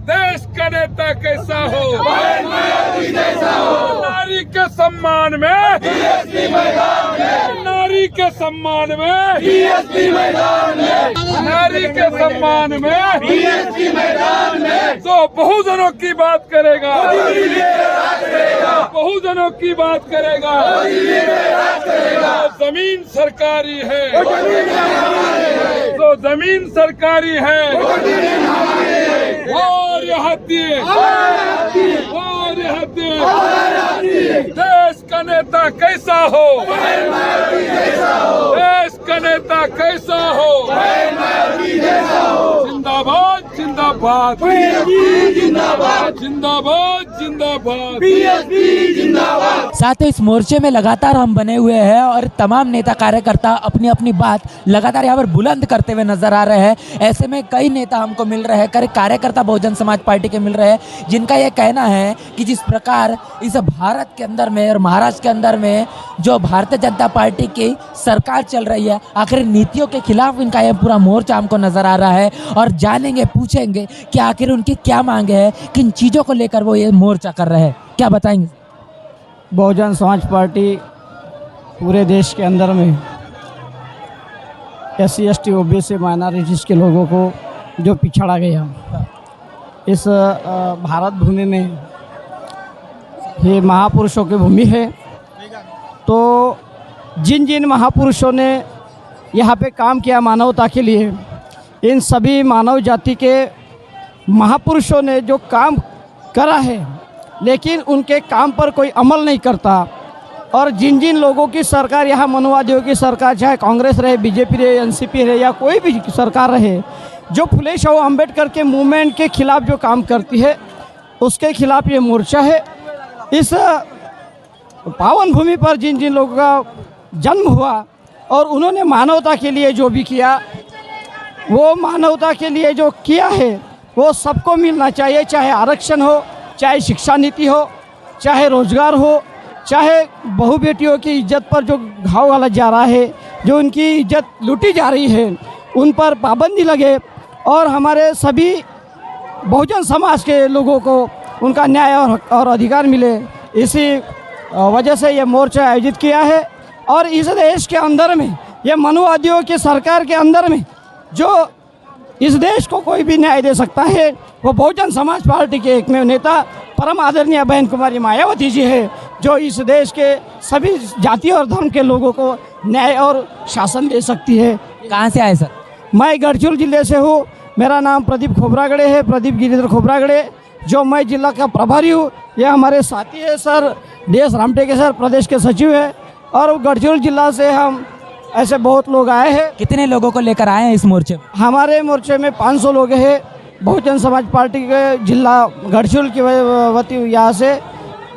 देश का नेता कैसा हो, नारी के सम्मान में, नारी के सम्मान में, नारी के सम्मान में, तो बहुजनों की बात करेगा, बहुजनों की बात करेगा। जमीन सरकारी है, तो जमीन सरकारी है, और यहाँ देश का नेता कैसा हो, देश का नेता कैसा हो, जिंदाबाद जिंदाबाद जिंदाबाद जिंदाबाद जिंदाबाद। साथ ही इस मोर्चे में लगातार हम बने हुए हैं और तमाम नेता कार्यकर्ता अपनी अपनी बात लगातार यहाँ पर बुलंद करते हुए नजर आ रहे हैं। ऐसे में कई नेता हमको मिल रहे हैं, कई कार्यकर्ता बहुजन समाज पार्टी के मिल रहे हैं, जिनका ये कहना है कि जिस प्रकार इस भारत के अंदर में और महाराष्ट्र के अंदर में जो भारतीय जनता पार्टी की सरकार चल रही है, आखिर नीतियों के खिलाफ इनका यह पूरा मोर्चा हमको नजर आ रहा है। और जानेंगे, पूछेंगे कि आखिर उनकी क्या मांगे है, किन चीज़ों को लेकर वो ये मोर्चा कर रहे हैं, क्या बताएंगे? बहुजन समाज पार्टी पूरे देश के अंदर में SC ST OBC माइनॉरिटीज़ के लोगों को जो पिछड़ा गया, इस भारत भूमि में ये महापुरुषों की भूमि है। तो जिन जिन महापुरुषों ने यहाँ पे काम किया मानवता के लिए, इन सभी मानव जाति के महापुरुषों ने जो काम करा है, लेकिन उनके काम पर कोई अमल नहीं करता। और जिन जिन लोगों की सरकार, यहाँ मनुवादियों की सरकार, चाहे कांग्रेस रहे, BJP रहे, NCP रहे या कोई भी सरकार रहे, जो फुले शाह अम्बेडकर के मूवमेंट के खिलाफ जो काम करती है, उसके खिलाफ ये मोर्चा है। इस पावन भूमि पर जिन जिन लोगों का जन्म हुआ और उन्होंने मानवता के लिए जो भी किया, वो मानवता के लिए जो किया है वो सबको मिलना चाहिए। चाहे आरक्षण हो, चाहे शिक्षा नीति हो, चाहे रोजगार हो, चाहे बहू बेटियों की इज्जत पर जो घाव वाला जा रहा है, जो उनकी इज्जत लूटी जा रही है, उन पर पाबंदी लगे और हमारे सभी बहुजन समाज के लोगों को उनका न्याय और अधिकार मिले। इसी वजह से ये मोर्चा आयोजित किया है। और इस देश के अंदर में, ये मनुवादियों की सरकार के अंदर में जो इस देश को कोई भी न्याय दे सकता है, वो बहुजन समाज पार्टी के एकमेव नेता परम आदरणीय बहन कुमारी मायावती जी है, जो इस देश के सभी जाति और धर्म के लोगों को न्याय और शासन दे सकती है। कहाँ से आए सर? मैं गढ़चिरौली जिले से हूँ। मेरा नाम प्रदीप खोबरागड़े है, प्रदीप गिरिधर खोबरागड़े, जो मैं जिला का प्रभारी हूँ। ये हमारे साथी है सर DS रामटेके सर, प्रदेश के सचिव है। और गढ़चिरौली जिला से हम ऐसे बहुत लोग आए हैं। कितने लोगों को लेकर आए हैं इस मोर्चे में? हमारे मोर्चे में 500 लोग हैं। बहुजन समाज पार्टी के जिला गढ़चिरौली की वती यहाँ से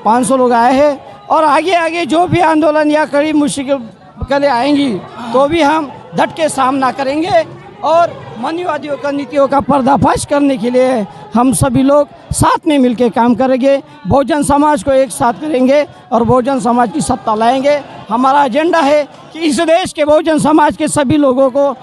500 लोग आए हैं। और आगे आगे जो भी आंदोलन या कड़ी मुश्किलें आएंगी तो भी हम डट के सामना करेंगे। और मनुवादियों का नीतियों का पर्दाफाश करने के लिए हम सभी लोग साथ में मिलकर काम करेंगे। बहुजन समाज को एक साथ करेंगे और बहुजन समाज की सत्ता लाएंगे। हमारा एजेंडा है कि इस देश के बहुजन समाज के सभी लोगों को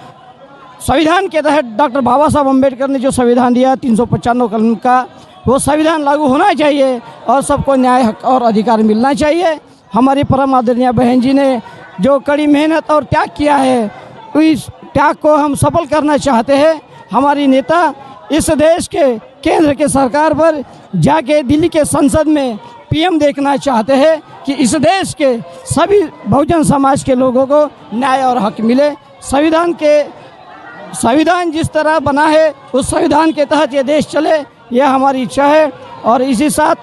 संविधान के तहत डॉक्टर बाबा साहब अम्बेडकर ने जो संविधान दिया 395 कलम का, वो संविधान लागू होना चाहिए और सबको न्याय, हक और अधिकार मिलना चाहिए। हमारी परम आदरणीय बहन जी ने जो कड़ी मेहनत और त्याग किया है, इस त्याग को हम सफल करना चाहते हैं। हमारी नेता इस देश के केंद्र के सरकार पर जाके दिल्ली के संसद में PM देखना चाहते हैं कि इस देश के सभी बहुजन समाज के लोगों को न्याय और हक मिले। संविधान जिस तरह बना है उस संविधान के तहत ये देश चले, यह हमारी इच्छा है। और इसी साथ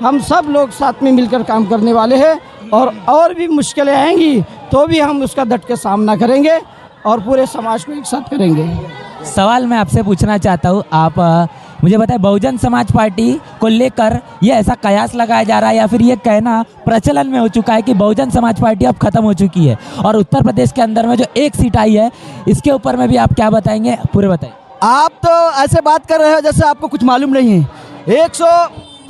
हम सब लोग साथ में मिलकर काम करने वाले हैं। और भी मुश्किलें आएंगी तो भी हम उसका डट के सामना करेंगे और पूरे समाज को एक साथ करेंगे। सवाल मैं आपसे पूछना चाहता हूँ, आप मुझे बताएं, बहुजन समाज पार्टी को लेकर ये ऐसा कयास लगाया जा रहा है या फिर ये कहना प्रचलन में हो चुका है कि बहुजन समाज पार्टी अब खत्म हो चुकी है, और उत्तर प्रदेश के अंदर में जो एक सीट आई है इसके ऊपर में भी आप क्या बताएंगे, पूरे बताएं। आप तो ऐसे बात कर रहे हो जैसे आपको कुछ मालूम नहीं है।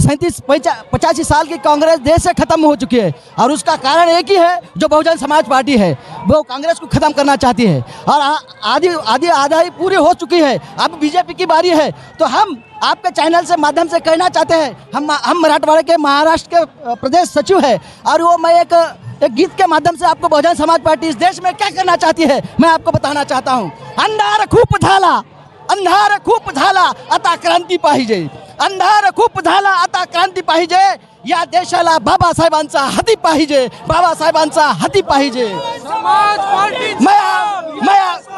85 साल की कांग्रेस देश से खत्म हो चुकी है और उसका कारण एक ही है, जो बहुजन समाज पार्टी है वो कांग्रेस को खत्म करना चाहती है और आधी पूरी हो चुकी है। अब बीजेपी की बारी है। तो हम आपके चैनल से माध्यम से कहना चाहते हैं, हम मराठवाड़ा के महाराष्ट्र के प्रदेश सचिव है और वो मैं एक गीत के माध्यम से आपको बहुजन समाज पार्टी इस देश में क्या करना चाहती है मैं आपको बताना चाहता हूँ। अंधार खूप झाला आता क्रांती पाहिजे, अंधार खूप झाला आता क्रांती पाहिजे, या देशाला बाबासाहेबांचा हाती पाहिजे, बाबासाहेबांचा हाती पाहिजे।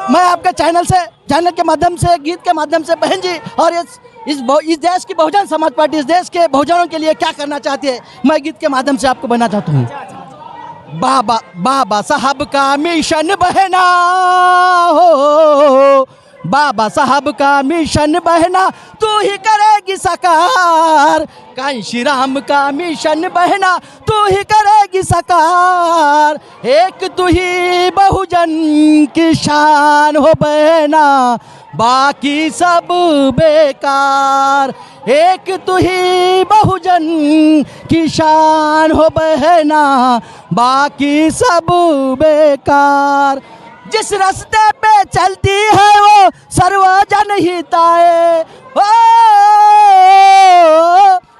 मैं आपके चैनल के माध्यम से, गीत के माध्यम से बहन जी और इस देश की बहुजन समाज पार्टी इस देश के बहुजनों के लिए क्या करना चाहती है मैं गीत के माध्यम से आपको बताना चाहता हूँ। बाबा साहब का मिशन बहना हो, बाबा साहब का मिशन बहना तू ही करेगी साकार, कांशी राम का मिशन बहना तू ही करेगी साकार, एक तू ही बहुजन की शान हो बहना बाकी सब बेकार, एक तू ही बहुजन की शान हो बहना बाकी सब बेकार, जिस रास्ते पे चलती है वो सर्वजन हिताए, ओ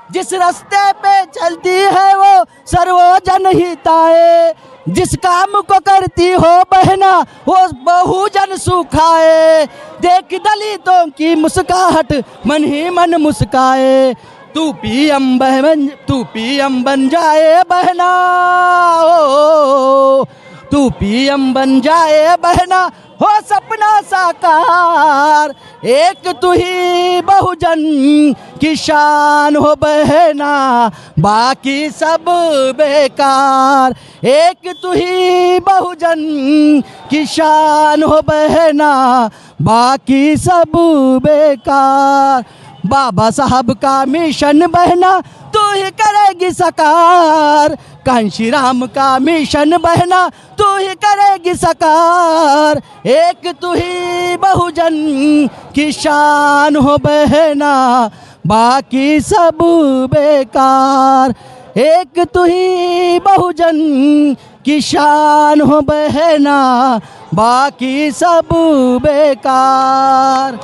जिस रास्ते पे चलती है वो सर्वजन हिताए, जिस काम को करती हो बहना वो बहुजन सुखाए, देख दलितों की मुस्कुराहट मन ही मन मुस्काए, तू पीएम बन जाए बहना, ओ तू पीएम बन जाए बहना हो सपना साकार, एक तू ही बहुजन की शान हो बहना बाकी सब बेकार, एक तू ही बहुजन की शान हो बहना बाकी सब बेकार, बाबा साहब का मिशन बहना तू ही करेगी साकार, कांशी राम का मिशन बहना तू ही करेगी साकार, एक तू ही बहुजन की शान हो बहना बाकी सब बेकार, एक तू ही बहुजन की शान हो बहना बाकी सब बेकार।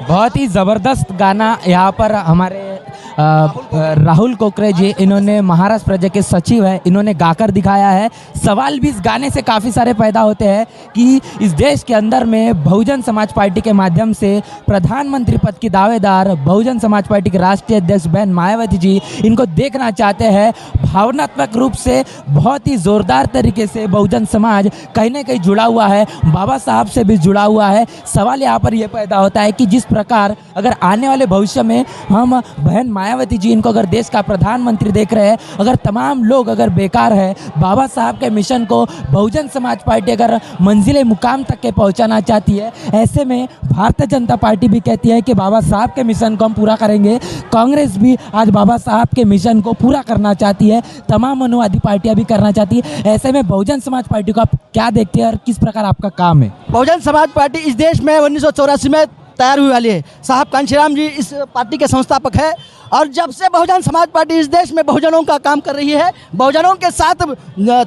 बहुत ही ज़बरदस्त गाना यहाँ पर हमारे राहुल कोकरे जी, इन्होंने महाराष्ट्र प्रदेश के सचिव है, इन्होंने गाकर दिखाया है। सवाल भी इस गाने से काफ़ी सारे पैदा होते हैं कि इस देश के अंदर में बहुजन समाज पार्टी के माध्यम से प्रधानमंत्री पद की दावेदार बहुजन समाज पार्टी के राष्ट्रीय अध्यक्ष बहन मायावती जी इनको देखना चाहते हैं। भावनात्मक रूप से बहुत ही ज़ोरदार तरीके से बहुजन समाज कहीं ना कहीं जुड़ा हुआ है, बाबा साहब से भी जुड़ा हुआ है। सवाल यहाँ पर यह पैदा होता है कि जिस प्रकार अगर आने वाले भविष्य में हम बहन मायावती जी इनको अगर देश का प्रधानमंत्री देख रहे हैं, अगर तमाम लोग अगर बेकार है, बाबा साहब के मिशन को बहुजन समाज पार्टी अगर मंजिले मुकाम तक के पहुंचाना चाहती है, ऐसे में भारतीय जनता पार्टी भी कहती है कि बाबा साहब के मिशन को हम पूरा करेंगे। कांग्रेस भी आज बाबा साहब के मिशन को पूरा करना चाहती है, तमाम मनुवादी पार्टियां भी करना चाहती है। ऐसे में बहुजन समाज पार्टी को आप क्या देखते हैं और किस प्रकार आपका काम है? बहुजन समाज पार्टी इस देश में 1984 में तैयार हुई वाली है। साहब कांशीराम जी इस पार्टी के संस्थापक है और जब से बहुजन समाज पार्टी इस देश में बहुजनों का काम कर रही है, बहुजनों के साथ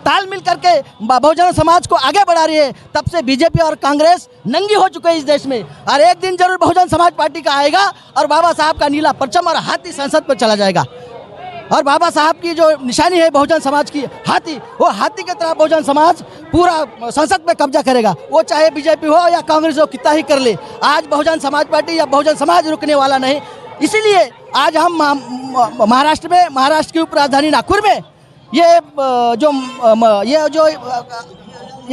तालमेल करके बहुजन समाज को आगे बढ़ा रही है, तब से बीजेपी और कांग्रेस नंगी हो चुके हैं इस देश में। और एक दिन जरूर बहुजन समाज पार्टी का आएगा और बाबा साहब का नीला परचम और हाथी संसद पर चला जाएगा। और बाबा साहब की जो निशानी है बहुजन समाज की हाथी, वो हाथी की तरह बहुजन समाज पूरा संसद पे कब्जा करेगा। वो चाहे बीजेपी हो या कांग्रेस हो, कितना ही कर ले, आज बहुजन समाज पार्टी या बहुजन समाज रुकने वाला नहीं। इसीलिए आज हम महाराष्ट्र में, महाराष्ट्र की उप राजधानी नागपुर में ये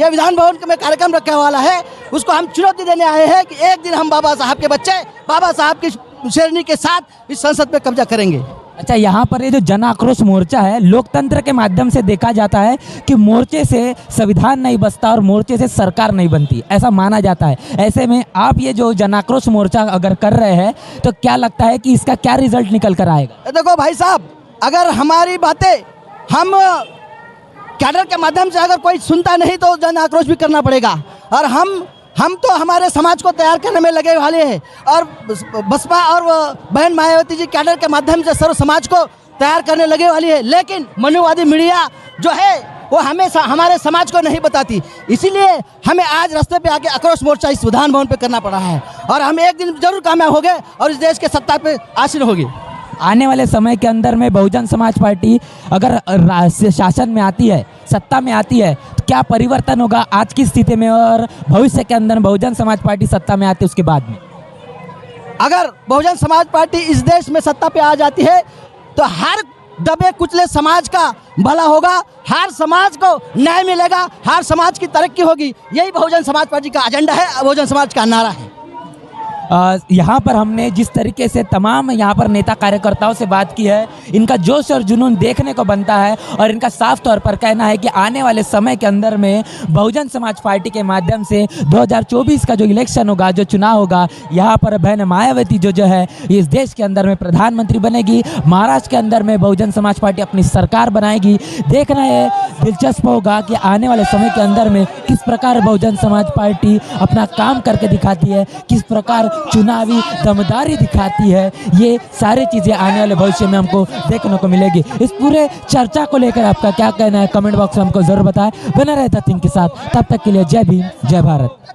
विधान भवन में कार्यक्रम रखने वाला है, उसको हम चुनौती देने आए हैं कि एक दिन हम बाबा साहब के बच्चे बाबा साहब की शेरनी के साथ इस संसद पे कब्जा करेंगे। अच्छा, यहाँ पर ये जो जन आक्रोश मोर्चा है, लोकतंत्र के माध्यम से देखा जाता है कि मोर्चे से संविधान नहीं बसता और मोर्चे से सरकार नहीं बनती, ऐसा माना जाता है। ऐसे में आप ये जो जन आक्रोश मोर्चा अगर कर रहे हैं तो क्या लगता है कि इसका क्या रिजल्ट निकल कर आएगा? देखो भाई साहब, अगर हमारी बातें हम कैडर के माध्यम से अगर कोई सुनता नहीं तो जन आक्रोश भी करना पड़ेगा। और हम हम तो हमारे समाज को तैयार करने में लगे वाले हैं और बसपा और बहन मायावती जी कैडर के माध्यम से सर्व समाज को तैयार करने लगे वाली है। लेकिन मनुवादी मीडिया जो है वो हमेशा हमारे समाज को नहीं बताती, इसीलिए हमें आज रास्ते पे आके आक्रोश मोर्चा इस विधान भवन पे करना पड़ा है और हम एक दिन जरूर कामयाब होंगे और इस देश के सत्ता पे हासिल होगी। आने वाले समय के अंदर में बहुजन समाज पार्टी अगर शासन में आती है, सत्ता में आती है, तो क्या परिवर्तन होगा आज की स्थिति में और भविष्य के अंदर बहुजन समाज पार्टी सत्ता में आती है उसके बाद में? अगर बहुजन समाज पार्टी इस देश में सत्ता पे आ जाती है तो हर दबे कुचले समाज का भला होगा, हर समाज को न्याय मिलेगा, हर समाज की तरक्की होगी। यही बहुजन समाज पार्टी का एजेंडा है, बहुजन समाज का नारा है। यहाँ पर हमने जिस तरीके से तमाम यहाँ पर नेता कार्यकर्ताओं से बात की है, इनका जोश और जुनून देखने को बनता है और इनका साफ तौर पर कहना है कि आने वाले समय के अंदर में बहुजन समाज पार्टी के माध्यम से 2024 का जो इलेक्शन होगा, जो चुनाव होगा, यहाँ पर बहन मायावती जो है इस देश के अंदर में प्रधानमंत्री बनेगी। महाराष्ट्र के अंदर में बहुजन समाज पार्टी अपनी सरकार बनाएगी। देखना है दिलचस्प होगा कि आने वाले समय के अंदर में किस प्रकार बहुजन समाज पार्टी अपना काम करके दिखाती है, किस प्रकार चुनावी दमदारी दिखाती है। ये सारी चीज़ें आने वाले भविष्य में हमको देखने को मिलेगी। इस पूरे चर्चा को लेकर आपका क्या कहना है, कमेंट बॉक्स में हमको ज़रूर बताएं। बना रहे द थिंक के साथ, तब तक के लिए जय भीम, जय भारत।